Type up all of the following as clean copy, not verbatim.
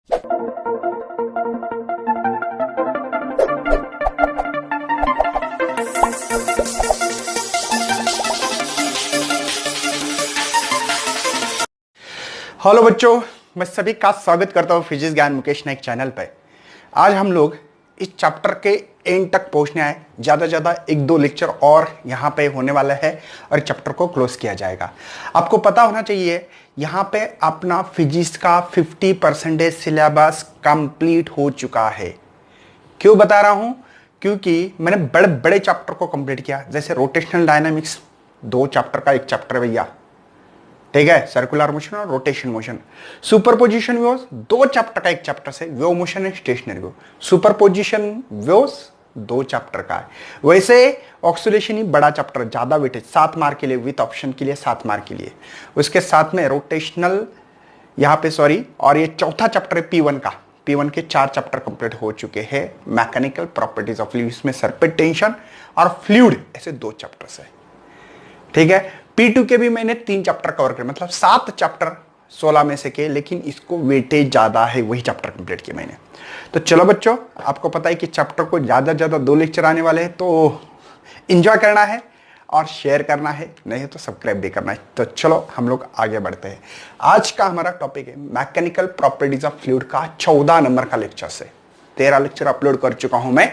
Hello बच्चों, मैं सभी का स्वागत करता हूं फिजिक्स ज्ञान मुकेश नाइक चैनल पर। आज हम लोग इस चैप्टर के एंड तक पहुंचने आए। ज़्यादा ज़्यादा एक दो लेक्चर और यहाँ पे होने वाला है और चैप्टर को क्लोज किया जाएगा। आपको पता होना चाहिए यहाँ पे अपना फिजिक्स का 50% सिलेबस कंप्लीट हो चुका है। क्यों बता रहा हूँ? क्योंकि मैंने बड़े बड़े चैप्टर को कंप्लीट किया, जैसे रोटेशनल डायनामिक्स 2 चैप्टर का एक चैप्टर भैया, ठीक है, सर्कुलर मोशन और rotation motion. Superposition views 2 chapter का एक चैप्टर से, wave motion and stationary wave. Superposition views 2 chapter का है। वैसे ऑक्सीलेशन ही बड़ा चैप्टर, ज्यादा वेटेज 7 मार्क के लिए, विथ ऑप्शन के लिए 7 मार्क के लिए। उसके साथ में रोटेशनल यहाँ पे सॉरी, और ये चौथा चैप्टर है P1 का। P1 के 4 चैप्टर कंप्लीट हो चुके हैं। मैकेनिकल प्रॉपर्टीज ऑफ फ्लूइड, इसमें सरफेस टेंशन और फ्लूइड, ऐसे 2 चैप्टर्स है, ठीक है। P2 के भी मैंने 3 चैप्टर कवर किए, मतलब 7 चैप्टर 16 में से के, लेकिन इसको वेटेज ज्यादा है, वही चैप्टर कंप्लीट किए मैंने। तो चलो बच्चों, आपको पता है कि चैप्टर को ज्यादा ज्यादा 2 लेक्चर आने वाले हैं, तो एंजॉय करना है और शेयर करना है, नहीं तो सब्सक्राइब भी करना है। तो चलो हम लोग आगे बढ़ते हैं। आज का हमारा टॉपिक है मैकेनिकल प्रॉपर्टीज ऑफ फ्लूइड का 14 नंबर का लेक्चर से। 13 लेक्चर अपलोड कर चुका हूं मैं।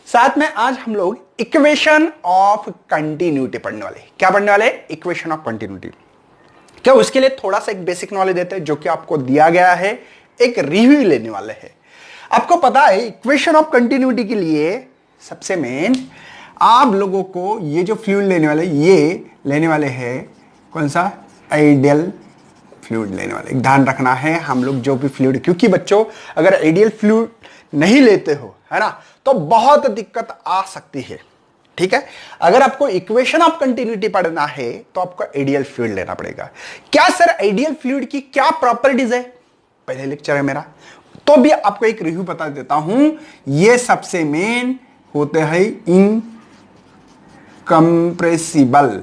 साथ में आज हम लोग इक्वेशन ऑफ कंटिन्यूटी पढ़ने वाले। क्या पढ़ने वाले? Equation of continuity. क्या उसके लिए थोड़ा सा एक बेसिक नॉलेज देते हैं, जो कि आपको दिया गया है, एक रिव्यू लेने वाले हैं। आपको पता है इक्वेशन ऑफ कंटिन्यूटी के लिए सबसे मेन आप लोगों को ये जो फ्लूइड लेने वाले, ये लेने वाले हैं कौन सा? आइडियल फ्लूइड लेने वाले। ध्यान रखना है हम लोग जो भी फ्लूइड, क्योंकि बच्चों अगर आइडियल फ्लूइड नहीं लेते हो, है ना, तो बहुत दिक्कत आ सकती है, ठीक है। अगर आपको इक्वेशन ऑफ कंटिन्यूटी पढ़ना है तो आपको आइडियल फ्लूइड लेना पड़ेगा। क्या सर आइडियल फ्लूइड की क्या प्रॉपर्टीज है? पहले लेक्चर है मेरा, तो भी आपको एक रिव्यू बता देता हूं। ये सबसे मेन होते हैं इनकंप्रेसिबल।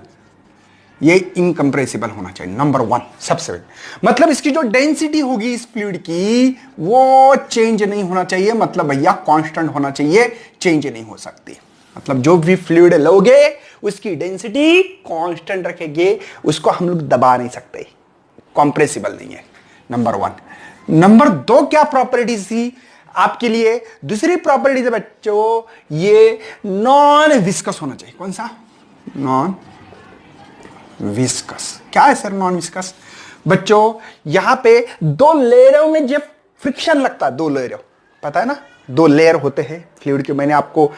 ये इनकंप्रेसिबल होना चाहिए, नंबर 1 सबसे बड़ी। मतलब इसकी जो डेंसिटी होगी इस फ्लूइड की, वो चेंज नहीं होना चाहिए, मतलब भैया कांस्टेंट होना चाहिए, चेंज नहीं हो सकती। मतलब जो भी फ्लूइड लोगे उसकी डेंसिटी कांस्टेंट रखेंगे, उसको हम लोग दबा नहीं सकते, कंप्रेसिबल नहीं है, नंबर 1। नंबर 2 क्या प्रॉपर्टीज थी आपके लिए? दूसरी प्रॉपर्टीज है बच्चों, ये नॉन विस्कस होना चाहिए। कौन सा? Non viscous. क्या है सर नॉन विस्कस? बच्चों यहां पे 2 लेयरों में जब फ्रिक्शन लगता है, 2 लेयर, पता है ना, 2 लेयर होते हैं फ्लूइड के, मैंने आपको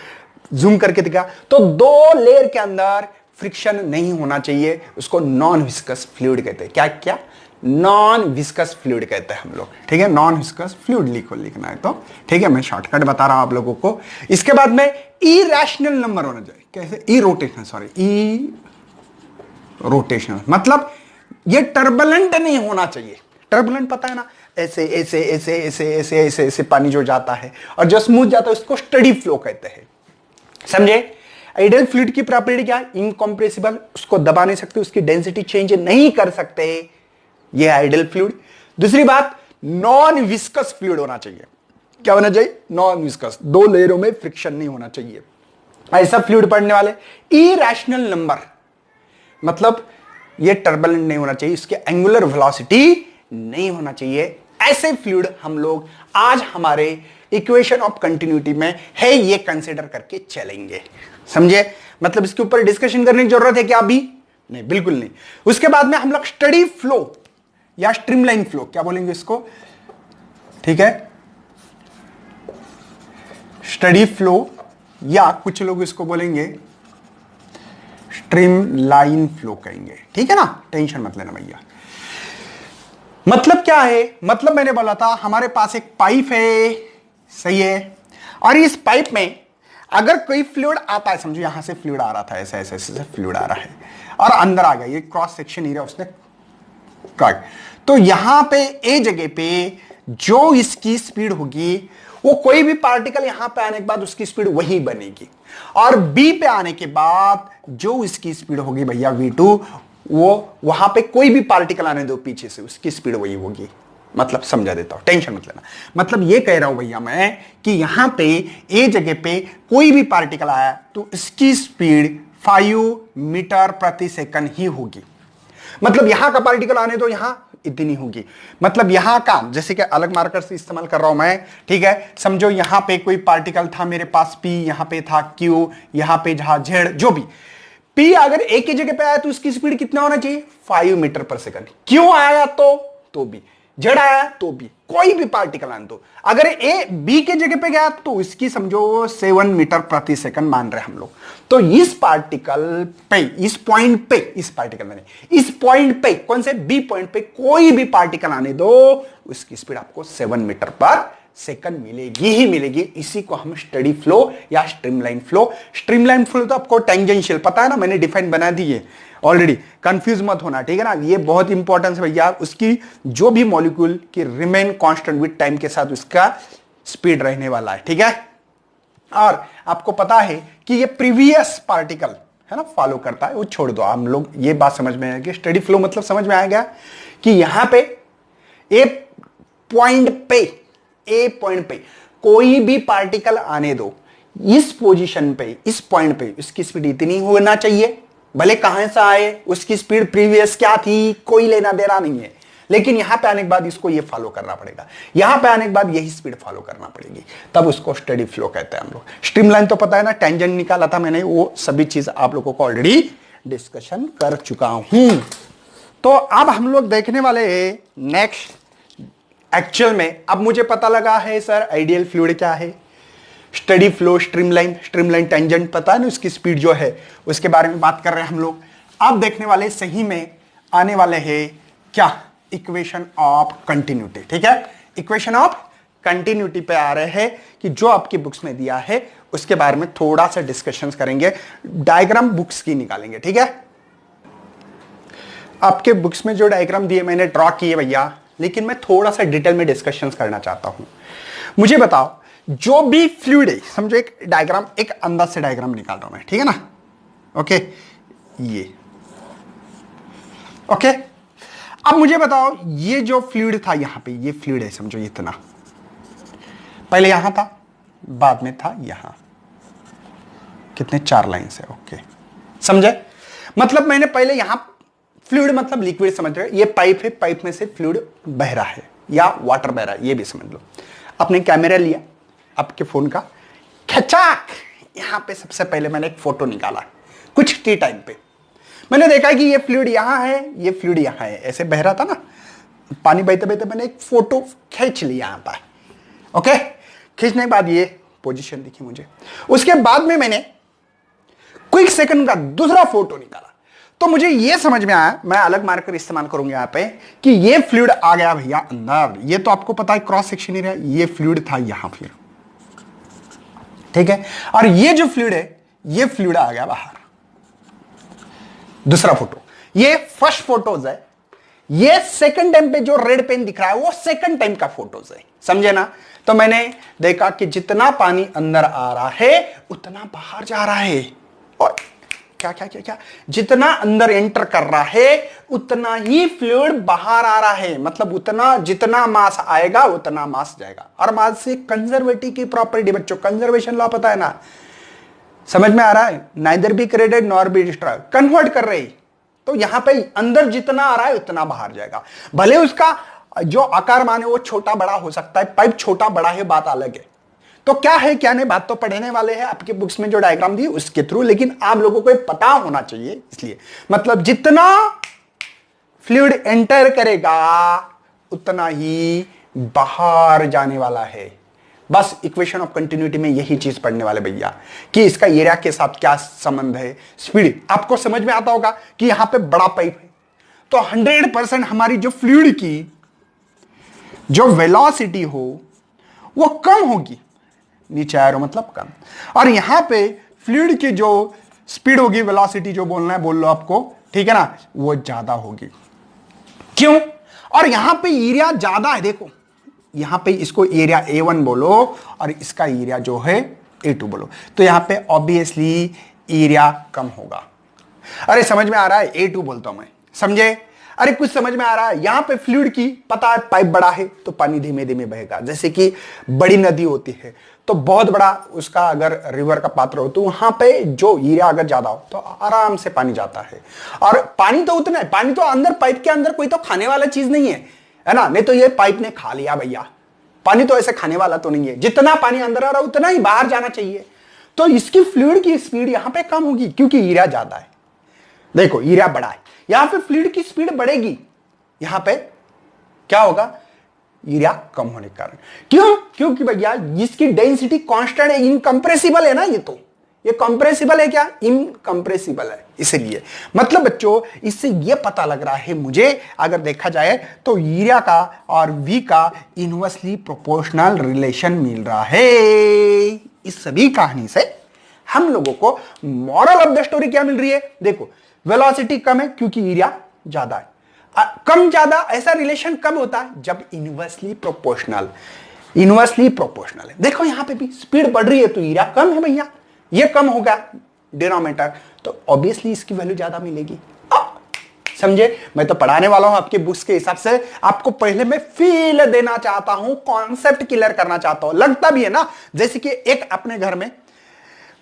जूम करके दिखा। तो 2 लेयर के अंदर फ्रिक्शन नहीं होना चाहिए, उसको नॉन विस्कस फ्लूइड कहते हैं। क्या क्या? नॉन विस्कस फ्लूइड कहते हैं हम लोग, ठीक है। नॉन विस्कस फ्लूइड लिखना है तो ठीक है, मैं शॉर्टकट बता रहा हूं आप लोगों को। इसके बाद में इरेशनल नंबर होना चाहिए। कैसे? रोटेशनल, मतलब ये टर्बुलेंट नहीं होना चाहिए। टर्बुलेंट पता है ना, ऐसे ऐसे ऐसे ऐसे ऐसे ऐसे ऐसे पानी जो जाता है, और जो स्मूथ जाता है उसको स्टडी फ्लो कहते हैं, समझे। आइडियल फ्लूइड की प्रॉपर्टी क्या है? इनकंप्रेसिबल, उसको दबा नहीं सकते, उसकी डेंसिटी चेंज नहीं कर सकते, ये आइडियल फ्लूइड। दूसरी बात, नॉन विस्कस फ्लूइड होना चाहिए। क्या होना चाहिए? नॉन विस्कस, 2 लेयरों में फ्रिक्शन नहीं होना चाहिए, ऐसा फ्लूइड पढ़ने वाले। इरेशनल नंबर, मतलब ये टर्बुलेंट नहीं होना चाहिए, इसके एंगुलर वेलोसिटी नहीं होना चाहिए। ऐसे फ्लूइड हम लोग आज हमारे इक्वेशन ऑफ कंटिन्यूटी में है, ये कंसीडर करके चलेंगे, समझे। मतलब इसके ऊपर डिस्कशन करने की जरूरत है क्या? अभी नहीं, बिल्कुल नहीं। उसके बाद में हम लोग स्टडी फ्लो या स्ट्रीमलाइन फ्लो, क्या बोलेंगे इसको, ठीक है, स्टडी फ्लो, या कुछ लोग इसको बोलेंगे स्ट्रीम लाइन फ्लो कहेंगे, ठीक है ना, टेंशन मत लेना भैया। मतलब क्या है? मतलब मैंने बोला था हमारे पास एक पाइप है, सही है, और इस पाइप में अगर कोई फ्लूइड आता है, समझो यहां से फ्लूइड आ रहा था, ऐसे ऐसे ऐसे फ्लूइड आ रहा है और अंदर आ गया, ये क्रॉस सेक्शन एरिया उसने काट, तो यहां पे ए जगह पे जो इसकी स्पीड होगी, वो कोई भी पार्टिकल यहां पे आने के बाद उसकी स्पीड वही बनेगी, और बी पे आने के बाद जो इसकी स्पीड होगी भैया V2, वो वहां पे कोई भी पार्टिकल आने दो पीछे से, उसकी स्पीड वही होगी। मतलब समझा देता हूं, टेंशन मत लेना। मतलब ये कह रहा हूं भैया मैं कि यहां पे ए जगह पे कोई भी पार्टिकल आया तो इसकी स्पीड 5 मीटर प्रति सेकंड ही होगी। मतलब यहां का पार्टिकल आने तो यहां इतनी होगी। मतलब यहां का जैसे कि अलग मार्कर से इस्तेमाल कर रहा हूं मैं, ठीक है। समझो यहां पे कोई पार्टिकल था मेरे पास P, यहां पे था Q, यहां पे जहां Z, जो भी P अगर A की जगह पे आया तो उसकी स्पीड कितना होना चाहिए 5 मीटर पर सेकंड। Q आया तो भी, Z आया तो भी, कोई भी पार्टिकल आने दो। अगर A B के जगह पे गया तो इसकी समझो 7 मीटर प्रति सेकंड मान रहे हम लोग। तो इस पार्टिकल पे, इस पॉइंट पे, इस पार्टिकल में इस पॉइंट पे, कौन से बी पॉइंट पे कोई भी पार्टिकल आने दो, उसकी स्पीड आपको 7 मीटर पर सेकंड मिलेगी ही मिलेगी। इसी को हम स्टेडी फ्लो या स्ट्रीमलाइन फ्लो, स्ट्रीमलाइन फ्लो तो आपको टेंजेंशियल पता है ना, मैंने डिफाइन बना दी है ऑलरेडी, कंफ्यूज मत होना, ठीक है ना। ये बहुत इंपॉर्टेंस है भैया, उसकी जो भी मॉलिक्यूल की रिमेन कांस्टेंट विद टाइम के साथ उसका स्पीड रहने वाला है, ठीक है। और आपको पता है कि ये प्रीवियस पार्टिकल है ना फॉलो करता है, वो छोड़ दो, हम लोग ये बात समझ में आएगी। स्टेडी फ्लो मतलब समझ में आ गया कि यहां पे ए पॉइंट पे कोई भी पार्टिकल आने दो, इस पोजीशन पे, इस पॉइंट पे उसकी स्पीड इतनी होना चाहिए, भले कहां से आए, उसकी स्पीड प्रीवियस क्या थी कोई लेना देना नहीं है, लेकिन यहां पे आने के बाद इसको ये फॉलो करना पड़ेगा, यहां पे आने के बाद यही स्पीड फॉलो करना पड़ेगी, तब उसको स्टेडी फ्लो कहते हैं हम लोग। स्ट्रीमलाइन तो पता है ना, टेंजेंट निकाला था मैंने, वो सभी चीज आप लोगों को ऑलरेडी डिस्कशन कर चुका हूं। तो अब हम लोग देखने वाले नेक्स्ट एक्चुअल में, अब मुझे पता लगा है सर आइडियल फ्लूइड क्या है, स्टेडी फ्लो, स्ट्रीमलाइन टेंजेंट पता है ना, उसकी स्पीड जो है उसके बारे में बात कर रहे हैं हम लोग। अब देखने वाले सही में आने वाले हैं क्या, इक्वेशन ऑफ कंटिन्यूटी, ठीक है। इक्वेशन ऑफ कंटिन्यूटी पे आ रहे हैं कि जो आपकी बुक्स में दिया है उसके बारे में थोड़ा सा डिस्कशन करेंगे, डायग्राम बुक्स की निकालेंगे, ठीक है। आपके बुक्स में जो डायग्राम दिए मैंने ड्रॉ किए भैया, लेकिन मैं थोड़ा सा डिटेल में डिस्कशन करना चाहता हूं। मुझे बताओ, जो भी फ्लूइड है, समझो एक डायग्राम, एक अंदाज से डायग्राम निकाल रहा हूं मैं, ठीक है ना, ओके, ये ओके। अब मुझे बताओ, ये जो फ्लूइड था यहां पे, ये फ्लूइड है समझो इतना, पहले यहां था, बाद में था यहां, कितने 4 लाइन से, ओके समझे। मतलब मैंने पहले यहां फ्लूइड मतलब लिक्विड समझ रहे हो, ये पाइप है, पाइप में से फ्लूइड बह रहा है या वाटर बह रहा है, ये भी समझ लो। आपने कैमरा लिया आपके फोन का, खचाक, यहां पे सबसे पहले मैंने एक फोटो निकाला, कुछ टी टाइम पे मैंने देखा कि ये फ्लूइड यहां है, ये फ्लूइड यहां है, ऐसे बह रहा था ना, पानी बहते बहते मैंने एक फोटो खींच लिया यहां पर, ओके। खींचने के बाद ये पोजीशन दिखी मुझे, उसके बाद में मैंने क्विक सेकंड का दूसरा फोटो निकाला, तो मुझे ये समझ में आया, मैं अलग मार्कर इस्तेमाल करूंगा यहां पे, कि ये फ्लूइड आ गया भैया अंदर, ये तो आपको पता है क्रॉस सेक्शन एरिया, ये फ्लूइड था यहां, फिर ठीक है, और ये जो फ्लूइड है, ये फ्लूइड आ गया बाहर। दूसरा फोटो, ये फर्स्ट फोटोज है, ये सेकंड टाइम पे जो रेड पेन दिख रहा है वो सेकंड टाइम का फोटोज है, समझे ना। तो मैंने देखा कि जितना पानी अंदर आ रहा है उतना बाहर जा रहा है, और क्या क्या क्या क्या, जितना अंदर एंटर कर रहा है उतना ही फ्लूइड बाहर आ रहा है। मतलब उतना, जितना मास आएगा उतना मास जाएगा। और मास से कंजर्वेटिव की प्रॉपर्टी, बच्चों कंजर्वेशन लॉ पता है ना, समझ में आ रहा है, neither be created nor be destroy, convert कर रही। तो यहां पे अंदर जितना आ रहा है उतना बाहर जाएगा, भले उसका जो आकार मान है वो छोटा बड़ा हो सकता है, पाइप छोटा बड़ा है, बात अलग है। तो क्या है क्या नहीं, बात तो पढ़ने वाले हैं आपके बुक्स में जो डायग्राम दी उसके थ्रू, लेकिन आप लोगों को पता होना चाहिए, इसलिए मतलब जितना फ्लूइड एंटर करेगा उतना ही बाहर जाने वाला है। बस इक्वेशन ऑफ कंटिन्यूटी में यही चीज पढ़ने वाले भैया, कि इसका एरिया के साथ क्या संबंध है। स्पीड आपको समझ में आता होगा कि यहां पे बड़ा पाइप है, तो 100% हमारी जो फ्लूइड की जो वेलोसिटी हो वो कम होगी, नीचे एरो मतलब कम, और यहां पे फ्लूइड की जो स्पीड होगी, वेलोसिटी जो बोलना है बोल लो आपको, ठीक है ना, वो ज्यादा होगी। क्यों? और यहां पे एरिया ज्यादा है, देखो यहां पे इसको एरिया A1 बोलो और इसका एरिया जो है A2 बोलो, तो यहां पे ऑब्वियसली एरिया कम होगा। अरे समझ में आ रहा है, A2 बोलता हूं मैं, समझे। अरे कुछ समझ में आ रहा है? यहां पे फ्लूइड की पता है पाइप बड़ा है तो पानी धीमे धीमे बहेगा। जैसे कि बड़ी नदी होती है तो बहुत बड़ा उसका अगर रिवर का पात्र हो तो वहां पे जो यूरिया अगर ज्यादा हो तो आराम से पानी जाता है। और पानी तो उतना है, पानी तो अंदर पाइप के अंदर कोई तो खाने वाला चीज नहीं है ना? नहीं तो ये पाइप ने खा लिया भैया। पानी तो ऐसे खाने वाला तो नहीं है, जितना पानी अंदर आ रहा है उतना ही बाहर जाना चाहिए। तो इसकी फ्लूइड की स्पीड यहां पे कम होगी क्योंकि यूरिया ज्यादा है। देखो यूरिया बड़ा है, यहां पे फ्लूइड की स्पीड बढ़ेगी, यहां पे क्या होगा? यूरिया कम होने के कारण। क्यों? क्योंकि भैया इसकी डेंसिटी कांस्टेंट है, इनकंप्रेसिबल है ना। ये कंप्रेसिबल है क्या? इनकंप्रेसिबल है। इसलिए मतलब बच्चों इससे ये पता लग रहा है मुझे, अगर देखा जाए तो यूरिया का और वी का इनवर्सली प्रोपोर्शनल रिलेशन मिल रहा है। इस सभी कहानी से हम लोगों को मॉरल ऑफ द स्टोरी क्या मिल रही है? देखो वेलोसिटी कम है क्योंकि यूरिया ज्यादा है। कम ज्यादा ऐसा रिलेशन कब होता है? जब इनवर्सली प्रोपोर्शनल है। देखो यहां पे भी स्पीड बढ़ रही है तो यूरिया कम है भैया, ये कम होगा डिनोमिनेटर, तो ऑब्वियसली इसकी वैल्यू ज्यादा मिलेगी। समझे? मैं तो पढ़ाने वाला हूं आपके बुक्स के हिसाब से, आपको पहले मैं फील देना चाहता हूं, कॉन्सेप्ट क्लियर करना चाहता हूं। लगता भी है ना जैसे कि एक अपने घर में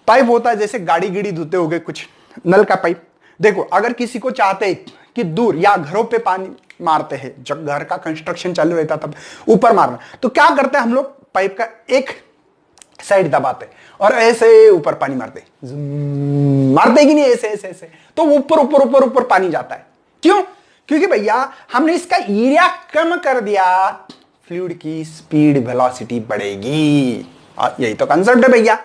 पाइप होता है, जैसे गाड़ी गिड़ी धोते हो गए कुछ नल का पाइप। देखो अगर किसी को चाहते कि दूर या घरों पे पानी मारते हैं, जब घर का कंस्ट्रक्शन चालू रहता तब ऊपर मारना, तो क्या करते हैं हम लोग? पाइप का एक साइड दबाते और ऐसे ऊपर पानी मारते कि नहीं, ऐसे ऐसे ऐसे, तो ऊपर ऊपर ऊपर ऊपर पानी जाता है। क्यों? क्योंकि भैया हमने इसका एरिया कम कर दिया, फ्लूइड की स्पीड वेलोसिटी बढ़ेगी। यही तो कंसेप्ट है भैया।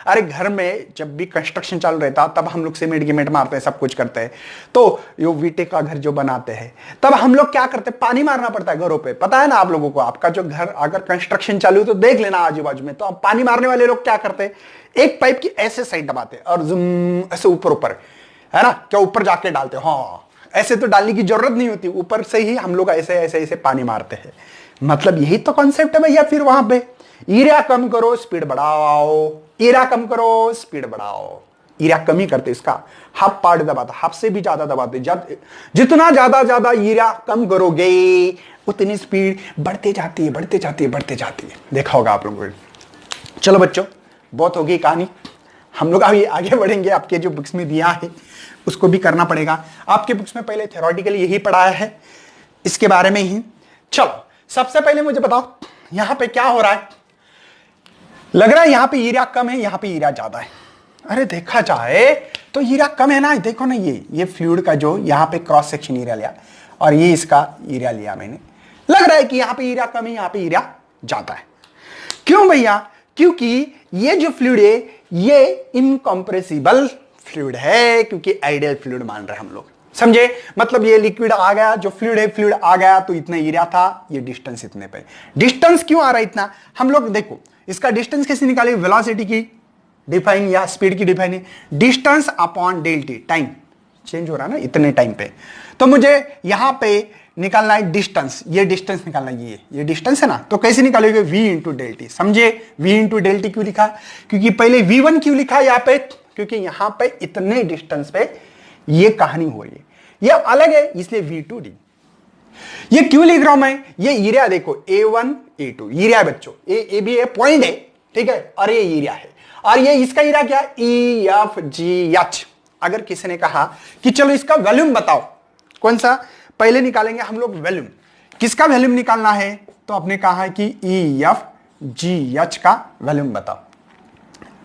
अरे घर में जब भी कंस्ट्रक्शन चालू रहता तब हम लोग सीमेंट गिमेंट मारते हैं, सब कुछ करते हैं, तो यो वीटे का घर जो बनाते हैं तब हम लोग क्या करते हैं? पानी मारना पड़ता है घरों पे। पता है ना आप लोगों को? आपका जो घर अगर कंस्ट्रक्शन चालू है तो देख लेना आजू बाजू में, तो अब पानी मारने वाले लोग क्या करते हैं? एक पाइप की ऐसे साइड दबाते और ऐसे ऊपर ऊपर, है ना, क्या ऊपर जाके डालते। हाँ, ऐसे तो डालने की जरूरत नहीं होती, ऊपर से ही हम लोग ऐसे ऐसे ऐसे पानी मारते हैं। मतलब यही तो कॉन्सेप्ट है भैया। फिर वहां पे यूरिया कम करो स्पीड बढ़ाओ, यूरिया कम करो स्पीड बढ़ाओ। यूरिया कम ही करते, इसका हाफ पार्ट दबाता, हाफ से भी ज्यादा दबाते। जितना ज्यादा यूरिया कम करोगे उतनी स्पीड बढ़ते जाती है, बढ़ते जाती है, बढ़ते जाती है। देखा होगा आप लोगों ने। चलो बच्चों बहुत होगी कहानी, हम लोग अभी आगे बढ़ेंगे। आपके जो बुक्स में दिया है उसको भी करना पड़ेगा। आपके बुक्स में पहले थ्योरेटिकली यही पढ़ाया है, इसके बारे में ही। चलो सबसे पहले मुझे बताओ यहां पे क्या हो रहा है? लग रहा है यहां पे यूरिया कम है, यहां पे यूरिया ज्यादा है। अरे देखा जाए तो यूरिया कम है ना। देखो ना, ये फ्लूइड का जो यहां पे क्रॉस सेक्शन यूरिया लिया और ये इसका यूरिया लिया मैंने, लग रहा है कि यहां पे यूरिया कम है, यहां पे यूरिया ज्यादा है। क्यों भैया? क्योंकि ये जो फ्लूइड है ये इनकंप्रेसिबल फ्लूइड है, क्योंकि आइडियल फ्लूइड मान रहे हैं हम लोग। समझे? मतलब ये लिक्विड आ गया, जो फ्लूइड है फ्लूइड आ गया तो इतना यूरिया था, ये डिस्टेंस इतने पे। डिस्टेंस क्यों आ रहा है इतना? हम लोग देखो इसका डिस्टेंस कैसे निकाले? वेलोसिटी की डिफाइन या स्पीड की डिफाइन है distance upon del T. Time change हो रहा है ना इतने टाइम पे, तो मुझे यहां पे निकालना है डिस्टेंस। ये डिस्टेंस निकालना है, ये डिस्टेंस है ना, तो कैसे निकालोगे? v into del T. समझे? v इंटू डेल टी क्यों लिखा? क्योंकि पहले v1 क्यों लिखा यहां पे? क्योंकि यहां पे इतने डिस्टेंस पे ये कहानी हो रही है, ये अलग है, इसलिए v2d। ये क्यों लिख रहा हूं मैं? ये यूरिया देखो A1 A2 यूरिया बच्चों, ए भी पॉइंट है, ठीक है, और ये यूरिया है, और ये इसका यूरिया क्या? EFGH। अगर किसी ने कहा कि चलो इसका वॉल्यूम बताओ, कौन सा पहले निकालेंगे हम लोग? वॉल्यूम। किसका वॉल्यूम निकालना है? तो आपने कहा है कि EFGH का वॉल्यूम बताओ,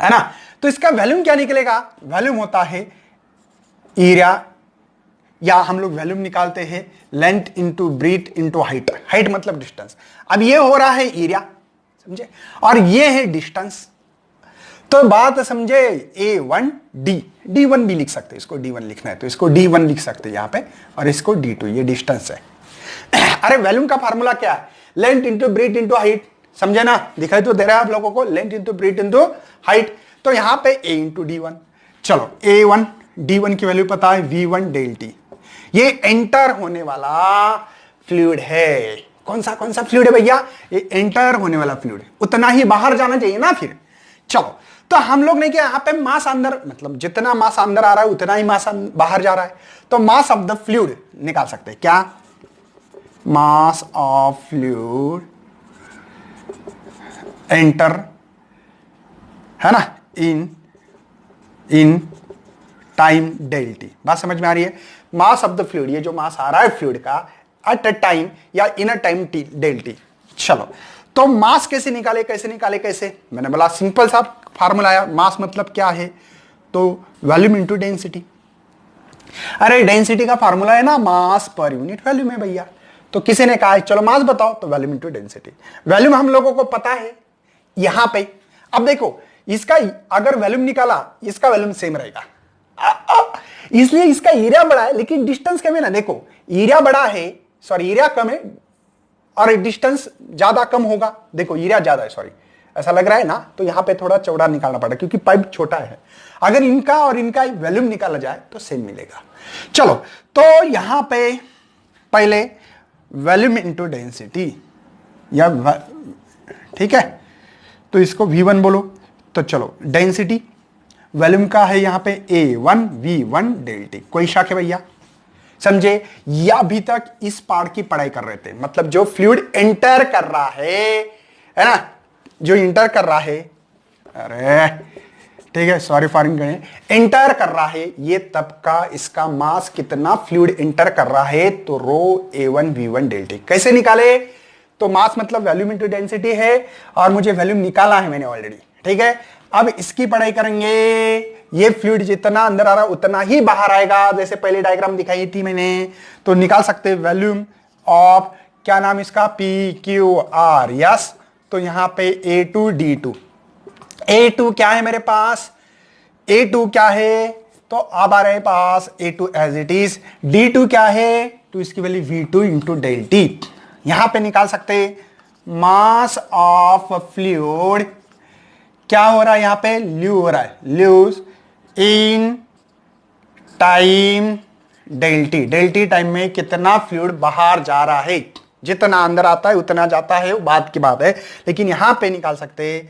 है ना। तो इसका वॉल्यूम क्या निकलेगा? वॉल्यूम होता है यूरिया, या हम लोग वॉल्यूम निकालते हैं length into breadth into height. Height मतलब डिस्टेंस। अब ये हो रहा है एरिया, समझे, और ये है डिस्टेंस। तो बात समझे? A1D, D1 भी लिख सकते हैं, इसको D1 लिखना है तो इसको D1 लिख सकते हैं यहां पे, और इसको D2, ये डिस्टेंस है। अरे वॉल्यूम का फार्मूला क्या है? Length into breadth into height. समझे ना? दिखाई तो दे रहा है आप लोगों को, length into breadth into height. तो यहां पे A इंटू D1। चलो A1 D1 की वैल्यू पता है, V1 डेल टी। ये एंटर होने वाला फ्लूइड है। कौन सा फ्लूइड है भैया? ये एंटर होने वाला फ्लूइड है, उतना ही बाहर जाना चाहिए ना फिर। चलो तो हम लोग ने क्या यहां पे मास अंदर, मतलब जितना मास अंदर आ रहा है उतना ही मास बाहर जा रहा है, तो मास ऑफ द फ्लूइड निकाल सकते हैं क्या, मास ऑफ फ्लूइड एंटर, है ना, इन टाइम डेल टी। बात समझ में आ रही है? मास ऑफ द फ्लूइड, ये जो मास आ रहा है फ्लूइड का एट अ टाइम या in a time T del T. चलो, तो मास कैसे निकाले, कैसे मैंने बोला सिंपल सा फार्मूला आया। मास मतलब क्या है, तो वॉल्यूम इनटू डेंसिटी। अरे डेंसिटी का फार्मूला है ना मास पर यूनिट वॉल्यूम है भैया। तो किसी ने कहा चलो मास बताओ, तो वॉल्यूम इनटू डेंसिटी। वॉल्यूम हम लोगों को पता है यहां पे। अब देखो इसका अगर वॉल्यूम निकाला, इसका वॉल्यूम सेम रहेगा, इसलिए इसका एरिया बड़ा है लेकिन डिस्टेंस कम है ना। देखो एरिया बड़ा है, सॉरी एरिया कम है और डिस्टेंस ज्यादा कम होगा। देखो एरिया ज्यादा है, सॉरी ऐसा लग रहा है ना, तो यहां पे थोड़ा चौड़ा निकालना पड़ेगा क्योंकि पाइप छोटा है। अगर इनका और इनका वॉल्यूम निकाला जाए तो सेम मिलेगा। चलो, तो यहां पे पहले वॉल्यूम इनटू डेंसिटी, या ठीक है, तो इसको V1 बोलो। तो चलो डेंसिटी वॉल्यूम का है यहां पे A1 V1 डेल टी। कोई शक है भैया? समझे? या अभी तक इस पार्ट की पढ़ाई कर रहे थे, मतलब जो फ्लूइड एंटर कर रहा है ना, जो इंटर कर रहा है, अरे ठीक है सॉरी फॉर एंटर कर रहा है, ये तब का इसका मास कितना फ्लूइड एंटर कर रहा है, तो रो A1 V1 डेल टी। कैसे निकाले? तो मास मतलब वॉल्यूम इनटू डेंसिटी है और मुझे वॉल्यूम निकाला है मैंने ऑलरेडी, ठीक है। अब इसकी पढ़ाई करेंगे। ये फ्लूइड जितना अंदर आ रहा है उतना ही बाहर आएगा, जैसे पहले डायग्राम दिखाई थी मैंने। तो निकाल सकते हैं वॉल्यूम ऑफ, क्या नाम इसका, PQR, यस। तो यहां पे A2 D2, A2 क्या है मेरे पास, A2 क्या है, तो अब आ रहे पास A2 as it is. D2 क्या है, तो इसकी value V2 into del T. यहां पे निकाल सकते मास ऑफ फ्लूइड, क्या हो रहा है यहां पे, ल्यू हो रहा है, ल्यूज in time del T. Del T time में कितना फ्लूइड बाहर जा रहा है, जितना अंदर आता है उतना जाता है, वो बात की बात है। लेकिन यहां पे निकाल सकते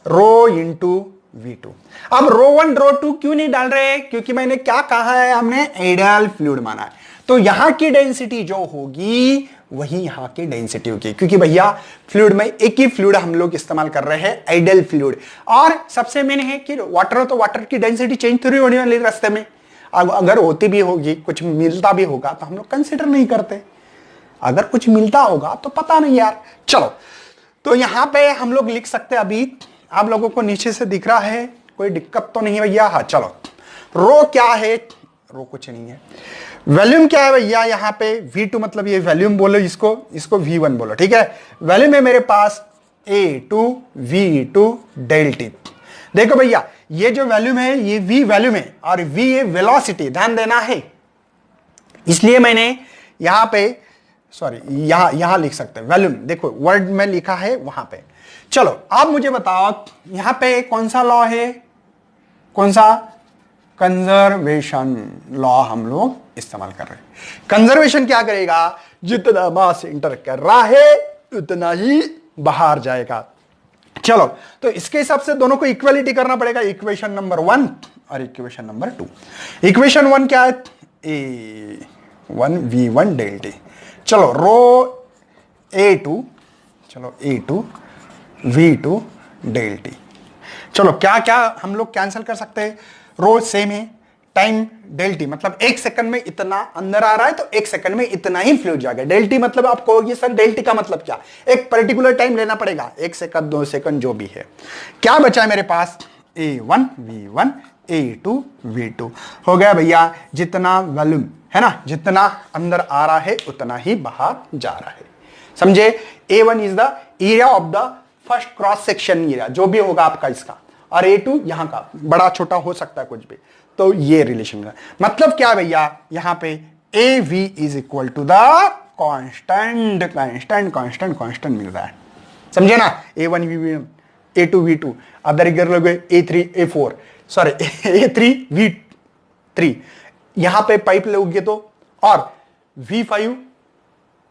रो इंटू V2। अब रो 1 रो 2 क्यों नहीं डाल रहे, क्योंकि मैंने क्या कहा है, हमने आइडियल फ्लूइड माना है। तो यहां की डेंसिटी जो होगी वही यहां की डेंसिटी होगी, क्योंकि भैया फ्लूइड में एक ही फ्लूइड हम लोग इस्तेमाल कर रहे हैं, आइडियल फ्लूइड। और सबसे मेन है कि वाटर हो तो वाटर की डेंसिटी चेंज थोड़ी होने वाली रास्ते में, अगर होती भी होगी, कुछ मिलता भी होगा तो हम लोग कंसिडर नहीं करते, अगर कुछ मिलता होगा तो पता नहीं यार। चलो, तो यहां पे हम लोग लिख सकते हैं, अभी आप लोगों को नीचे से दिख रहा है, कोई दिक्कत तो नहीं है भैया? हाँ चलो, रो क्या है, रो कुछ नहीं है। वॉल्यूम क्या है भैया, यहां पे V2 मतलब ये वॉल्यूम बोलो, इसको V1 बोलो, ठीक है। वॉल्यूम है मेरे पास A2 V2 डेल टी। देखो भैया ये जो वॉल्यूम है ये V वॉल्यूम है और V ये वेलोसिटी, ध्यान देना है। इसलिए मैंने यहां पे, सॉरी यहां लिख सकते हैं वॉल्यूम, देखो वर्ड में लिखा है वहां पे। चलो आप मुझे बताओ यहां पे कौन सा लॉ है, कौन सा, कंजर्वेशन लॉ हम लोग इस्तेमाल कर रहे हैं। कंजर्वेशन क्या करेगा, जितना मास इंटर कर रहा है उतना ही बाहर जाएगा। चलो, तो इसके हिसाब से दोनों को इक्वलिटी करना पड़ेगा, इक्वेशन नंबर 1 और इक्वेशन नंबर 2। इक्वेशन 1 क्या है, A1 V1 डेल टी। चलो रो A2, चलो A2 V2 डेल टी। चलो क्या क्या हम लोग कैंसिल कर सकते हैं, रो सेम है, टाइम डेल टी मतलब 1 सेकंड में इतना अंदर आ रहा है तो 1 सेकंड में इतना ही फ्लूइड जाएगा। डेल टी मतलब आपको होगी सर डेल टी का मतलब क्या, एक पर्टिकुलर टाइम लेना पड़ेगा, 1 सेकंड 2 सेकंड जो भी है। क्या बचा है मेरे पास, A1 V1 A2 V2 हो गया भैया। जितना वॉल्यूम है ना, जितना अंदर आ रहा है उतना ही बाहर जा रहा है, समझे। A1 is the area of the first cross section area, जो भी होगा आपका इसका, और A2 यहां का, बड़ा छोटा हो सकता है कुछ भी। तो ये रिलेशन है, मतलब क्या भैया, यहां पे AV is equal to the constant मिल रहा है, समझे ना। A1 V1 A2 V2, other इधर लोगे A3 A4, sorry A3 V3, यहां पे पाइप लोगे तो, और V5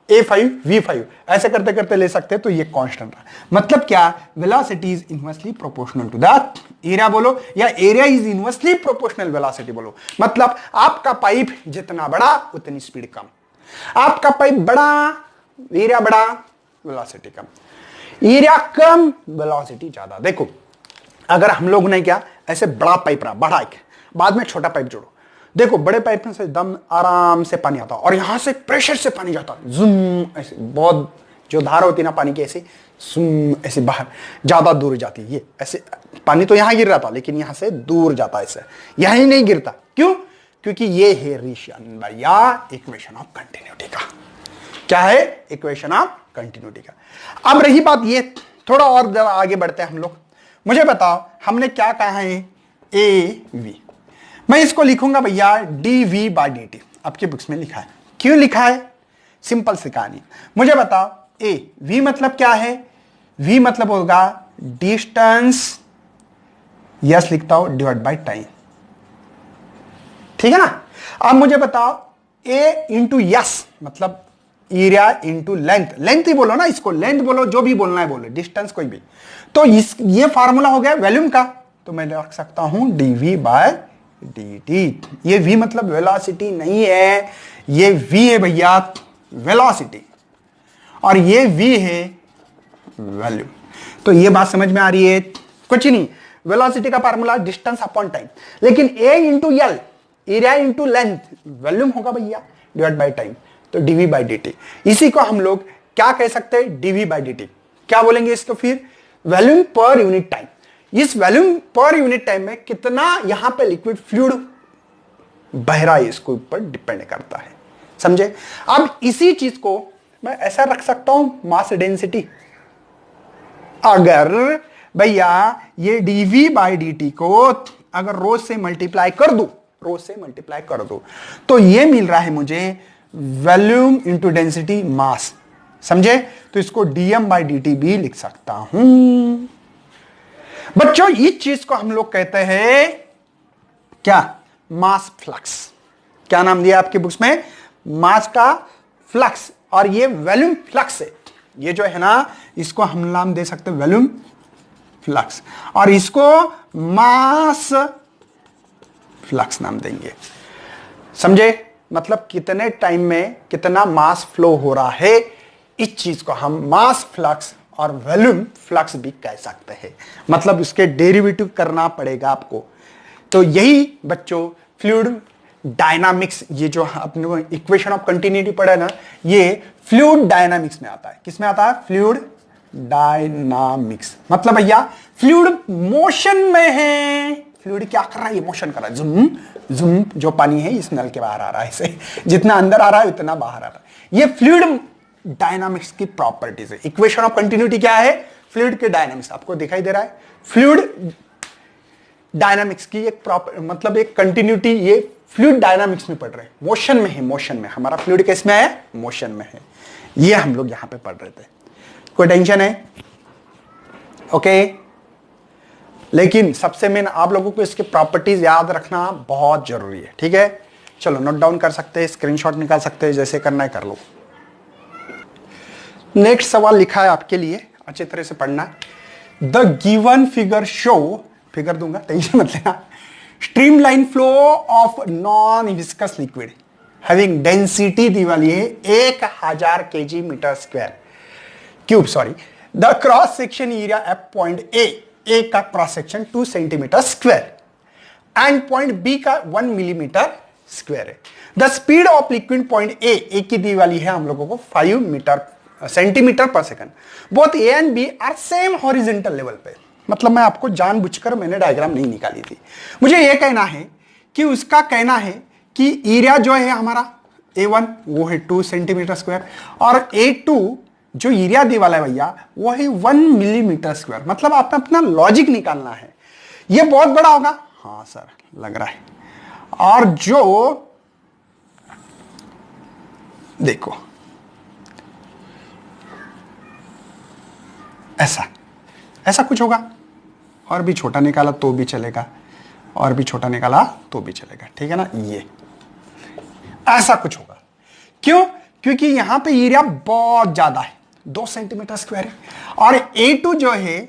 A5 V5 ऐसे करते करते ले सकते हैं, तो ये कांस्टेंट रहा। मतलब क्या, velocity is inversely proportional to the area बोलो, या area is inversely proportional velocity बोलो। मतलब आपका पाइप जितना बड़ा उतनी स्पीड कम, आपका पाइप बड़ा, एरिया बड़ा, वेलोसिटी कम, एरिया कम, वेलोसिटी ज्यादा। देखो अगर हम लोग ने क्या ऐसे बड़ा पाइप रहा, बड़ा एक, बाद में छोटा पाइप जोड़ो, देखो बड़े पाइप में से दम आराम से पानी आता और यहां से प्रेशर से पानी जाता जुम, ऐसे बहुत जो धार होती है ना पानी की, ऐसे सुम ऐसे बाहर ज्यादा दूर जाती है। ये ऐसे पानी तो यहां गिर रहा था लेकिन यहां से दूर जाता, ऐसे यहीं नहीं गिरता। क्यों? क्योंकि ये है रिलेशन या इक्वेशन ऑफ कंटिन्यूटी का। क्या है? इक्वेशन ऑफ कंटिन्यूटी का। अब रही बात ये, थोड़ा और जरा आगे बढ़ते हैं हम लोग। मुझे बताओ हमने क्या कहा है, ए वी, मैं इसको लिखूंगा भैया dv बाई dt, आपके बुक्स में लिखा है। क्यों लिखा है? सिंपल सी कहानी। मुझे बताओ ए v मतलब क्या है? v मतलब होगा डिस्टेंस, यस लिखता हूं, डिवाइड बाई टाइम। ठीक है ना? अब मुझे बताओ a इंटू यस मतलब एरिया इंटू लेंथ, लेंथ ही बोलो ना इसको, लेंथ बोलो, जो भी बोलना है बोलो, डिस्टेंस कोई भी। तो ये फार्मूला हो गया वॉल्यूम का, तो मैं रख सकता हूं dv बाय dt। ये v मतलब वेलोसिटी नहीं है, ये v है भैया वेलोसिटी, और ये v है वॉल्यूम। तो ये बात समझ में आ रही है? कुछ नहीं, वेलोसिटी का फार्मूला डिस्टेंस अपॉन टाइम, लेकिन a into L, area into length, volume होगा भैया डिवाइड बाई टाइम, तो dv बाई dt। इसी को हम लोग क्या कह सकते हैं? dv by dt। क्या बोलेंगे इसको फिर? Volume per unit time. इस वॉल्यूम पर यूनिट टाइम में कितना यहां पे लिक्विड फ्लूइड बह रहा है, इसके ऊपर डिपेंड करता है। समझे? अब इसी चीज को मैं ऐसा रख सकता हूं, मास डेंसिटी। अगर भैया ये dv बाई dt को अगर रोज से मल्टीप्लाई कर दो, रोज से मल्टीप्लाई कर दो, तो ये मिल रहा है मुझे वॉल्यूम इंटू डेंसिटी मास। समझे? तो इसको dm बाई dt भी लिख सकता हूं। बच्चों इस चीज को हम लोग कहते हैं क्या? मास फ्लक्स। क्या नाम दिया आपके बुक्स में? मास का फ्लक्स, और ये वॉल्यूम फ्लक्स है। ये जो है ना, इसको हम नाम दे सकते हैं वॉल्यूम फ्लक्स, और इसको मास फ्लक्स नाम देंगे। समझे? मतलब कितने टाइम में कितना मास फ्लो हो रहा है, इस चीज को हम मास फ्लक्स और वॉल्यूम फ्लक्स भी कह सकते हैं। मतलब उसके डेरिवेटिव करना पड़ेगा आपको। तो यही बच्चों फ्लूइड डायनामिक्स, ये जो अपने इक्वेशन ऑफ कंटिन्यूटी पढ़ा ना, ये फ्लूइड डायनामिक्स में आता है। किस में आता है? Fluid dynamics. मतलब भैया फ्लूइड मोशन में है। फ्लूइड क्या कर रहा है? ये मोशन कर रहा है, जुम जुम। जो पानी है इस नल के बाहर आ रहा है, इसे जितना अंदर आ रहा है उतना बाहर आ रहा है। ये फ्लूइड डायनामिक्स की प्रॉपर्टीज है। इक्वेशन ऑफ कंटिन्यूटी क्या है? फ्लूइड के डायनामिक्स। आपको दिखाई दे रहा है फ्लूइड डायनामिक्स की एक प्रॉपर, मतलब एक कंटिन्यूटी, ये फ्लूइड डायनामिक्स में पढ़ रहे हैं, मोशन में है। मोशन में हमारा फ्लूइड किस में है? मोशन में है। ये हम लोग यहां पे पढ़ रहे थे। कोई टेंशन है? ओके। लेकिन सबसे मेन आप लोगों को इसके प्रॉपर्टीज याद रखना बहुत जरूरी है। ठीक है, चलो नोट डाउन कर सकते हैं, स्क्रीनशॉट निकाल सकते हैं, जैसे करना है कर लो। नेक्स्ट सवाल लिखा है आपके लिए, अच्छे तरह से पढ़ना। The given figure show, figure दूंगा टेंशन मत लेना, streamline flow of non viscous liquid having density दी वाली है 1000 kg metre square cube, sorry. The cross section area at point A का cross section 2 centimetre square and point B का 1 millimetre square है। The speed of liquid point A की दी वाली है हम लोगों को 5 centimetre per second. Both A and B are same horizontal level पे। मतलब मैं आपको जानबूझकर मैंने डायग्राम नहीं निकाली थी। मुझे यह कहना है कि उसका कहना है कि एरिया जो है हमारा A1 वो है 2 सेंटीमीटर स्क्वायर, और A2 जो एरिया दे वाला है भैया वो है 1 मिलीमीटर स्क्वायर। मतलब आपने अपना लॉजिक निकालना है। ये बहुत बड़ा होगा, हाँ सर लग रहा है। और जो देखो ऐसा कुछ होगा, और भी छोटा निकाला तो भी चलेगा, और भी छोटा निकाला तो भी चलेगा। ठीक है ना? ये ऐसा कुछ होगा। क्यों? क्योंकि यहां पे एरिया बहुत ज्यादा है, 2 सेंटीमीटर स्क्वायर है, और A2 जो है,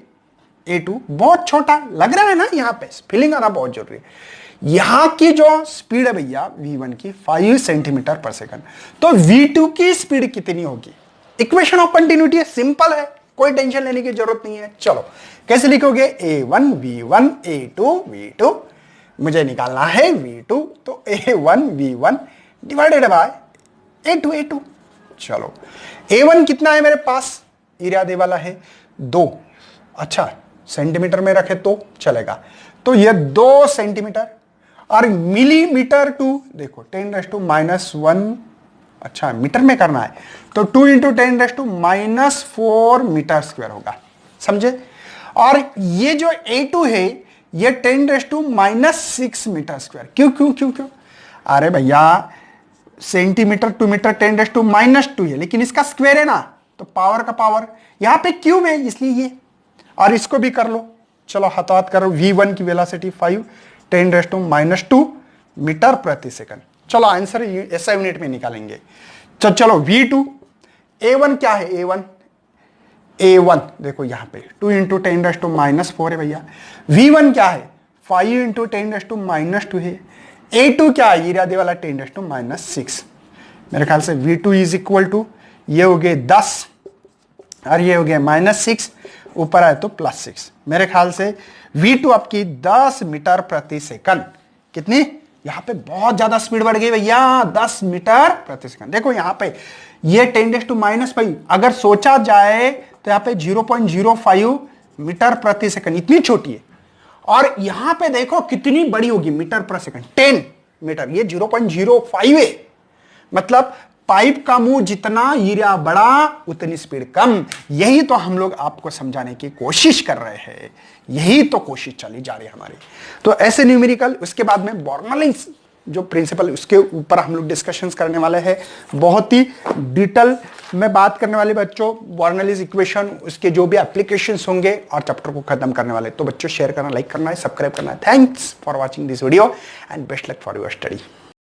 A2 बहुत छोटा लग रहा है ना, यहां पे फीलिंग आना बहुत जरूरी है। यहां की जो स्पीड है भैया V1 की 5 सेंटीमीटर पर सेकंड, तो V2 की स्पीड कितनी होगी? इक्वेशन ऑफ कंटिन्यूटी है, सिंपल है, कोई टेंशन लेने की जरूरत नहीं है। चलो कैसे लिखोगे? A1 V1 A2 V2, मुझे निकालना है V2, तो A1 V1 divided by A2 A2। चलो A1 कितना है मेरे पास? एरिया दे वाला है 2, अच्छा सेंटीमीटर में रखे तो चलेगा, तो ये 2 सेंटीमीटर, और मिलीमीटर टू देखो 10⁻⁻1, अच्छा मीटर में करना है, तो 2 × 10⁻⁻4 मीटर स्क्वायर होगा, समझे? और ये जो A2 है ये 10⁻⁻6 मीटर स्क्वायर। क्यों क्यों क्यों क्यों? अरे भैया सेंटीमीटर टू मीटर 10⁻⁻2 है, लेकिन इसका स्क्वायर है ना, तो पावर का पावर, यहां पे क्यूब है इसलिए ये, और इसको भी कर लो। चलो हाथों हाथ करो, V1 की वेलोसिटी 5 10⁻⁻2 मीटर प्रति सेकंड। चलो आंसर ऐसा यूनिट में निकालेंगे। चलो V2, A1 क्या है? A1 देखो यहां पे 2 × 10⁻⁻4 है भैया। V1 क्या है? 5 × 10⁻⁻2 है। A2 क्या है? एरिया दे वाला 10⁻⁻6। मेरे ख्याल से V2 इज इक्वल टू, ये हो गए 10 और ये हो गया -6, ऊपर आए तो +6। मेरे ख्याल से V2 आपकी 10 मीटर प्रति सेकंड। कितनी? यहां पे बहुत ज्यादा स्पीड बढ़ गई भैया, 10 मीटर प्रति सेकंड। देखो यहां पे ये 10⁻⁻5 अगर सोचा जाए तो यहां पे 0.05 मीटर प्रति सेकंड, इतनी छोटी है, और यहां पे देखो कितनी बड़ी होगी मीटर प्रति सेकंड, 10 मीटर, ये 0.05 है। मतलब पाइप का मुंह जितना एरिया बड़ा उतनी स्पीड कम। यही तो हम लोग आपको समझाने की कोशिश कर रहे हैं, यही तो कोशिश चली जा रही है हमारी। तो ऐसे न्यूमेरिकल, उसके बाद में बर्नौलीज जो प्रिंसिपल, उसके ऊपर हम लोग डिस्कशंस करने वाले हैं, बहुत ही डिटेल में बात करने वाले बच्चों, बर्नौलीज इक्वेशन, उसके जो भी एप्लीकेशंस होंगे, और चैप्टर को खत्म करने वाले। तो बच्चों शेयर करना, लाइक करना है, सब्सक्राइब करना है। Thanks for watching this video and best luck for your study.